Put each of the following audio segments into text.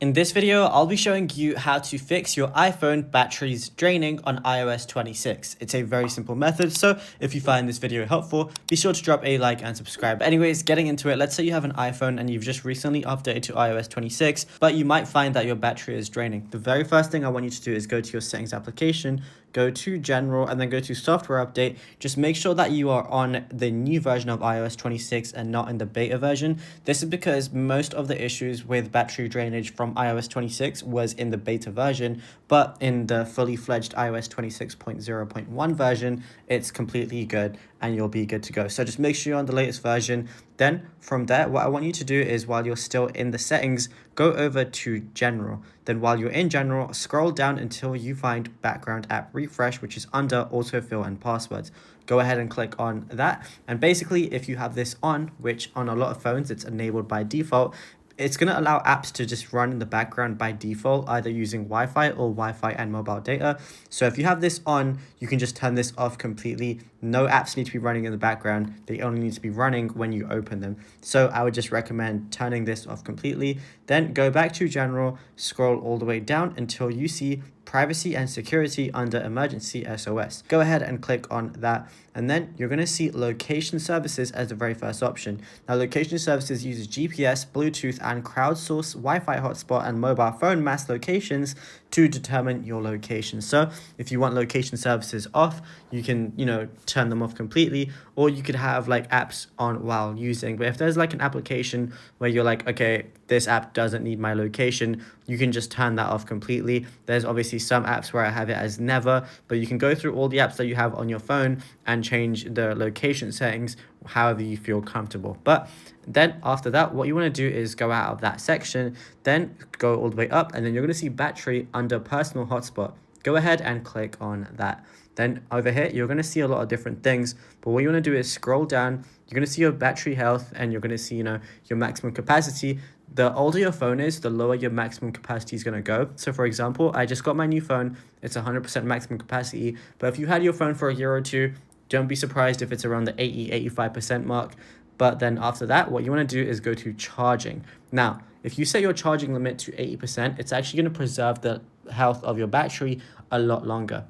In this video, I'll be showing you how to fix your iPhone batteries draining on iOS 26. It's a very simple method, so if you find this video helpful, be sure to drop a like and subscribe. Anyways, getting into it, let's say you have an iPhone and you've just recently updated to iOS 26, but you might find that your battery is draining. The very first thing I want you to do is go to your settings application, go to general, and then go to software update. Just make sure that you are on the new version of iOS 26 and not in the beta version. This is because most of the issues with battery drainage from iOS 26 was in the beta version, but in the fully fledged iOS 26.0.1 version, it's completely good and you'll be good to go. So just make sure you're on the latest version. Then from there, what I want you to do is, while you're still in the settings, go over to general. Then while you're in general, scroll down until you find background app refresh, which is under autofill and passwords. Go ahead and click on that. And basically, if you have this on, which on a lot of phones, it's enabled by default, it's going to allow apps to just run in the background by default, either using Wi-Fi or Wi-Fi and mobile data. So if you have this on, you can just turn this off completely. No apps need to be running in the background. They only need to be running when you open them. So I would just recommend turning this off completely. Then go back to general, scroll all the way down until you see privacy and security under emergency SOS. Go ahead and click on that, and then you're going to see location services as the very first option. Now, location services uses GPS, Bluetooth, and crowdsource Wi-Fi hotspot and mobile phone mass locations to determine your location. So if you want location services off, you can, turn them off completely, or you could have like apps on while using. But if there's like an application where you're like, okay, this app doesn't need my location, you can just turn that off completely. There's obviously some apps where I have it as never, but you can go through all the apps that you have on your phone and change the location settings however you feel comfortable. But then after that, what you want to do is go out of that section, then go all the way up, and then you're going to see battery under personal hotspot. Go ahead and click on that. Then over here, you're going to see a lot of different things, but what you want to do is scroll down. You're going to see your battery health, and you're going to see, your maximum capacity. The older your phone is, the lower your maximum capacity is going to go. So for example, I just got my new phone. It's 100% maximum capacity. But if you had your phone for a year or two, don't be surprised if it's around the 85% mark. But then after that, what you want to do is go to charging. Now, if you set your charging limit to 80%, it's actually going to preserve the health of your battery a lot longer.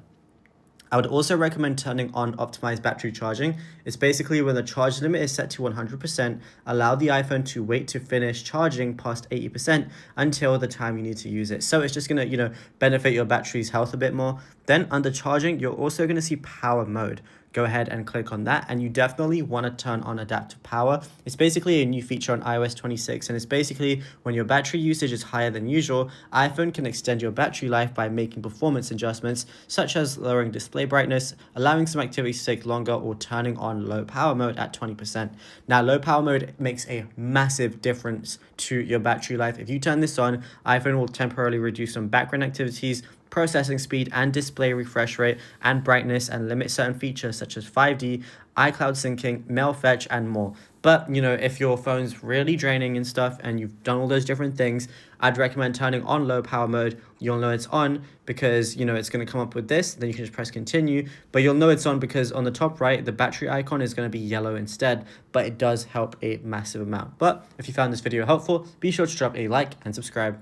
I would also recommend turning on optimized battery charging. It's basically when the charge limit is set to 100%, allow the iPhone to wait to finish charging past 80% until the time you need to use it. So it's just going to, benefit your battery's health a bit more. Then under charging, you're also going to see power mode. Go ahead and click on that, and you definitely want to turn on adaptive power. It's basically a new feature on iOS 26, and it's basically when your battery usage is higher than usual, iPhone can extend your battery life by making performance adjustments such as lowering display brightness, allowing some activities to take longer, or turning on low power mode at 20%. Now, low power mode makes a massive difference to your battery life. If you turn this on, iPhone will temporarily reduce some background activities, processing speed, and display refresh rate and brightness, and limit certain features such as 5D, iCloud syncing, mail fetch, and more. But if your phone's really draining and stuff and you've done all those different things, I'd recommend turning on low power mode. You'll know it's on because it's going to come up with this. Then you can just press continue, but you'll know it's on because on the top right, the battery icon is going to be yellow instead, but it does help a massive amount. But if you found this video helpful, be sure to drop a like and subscribe.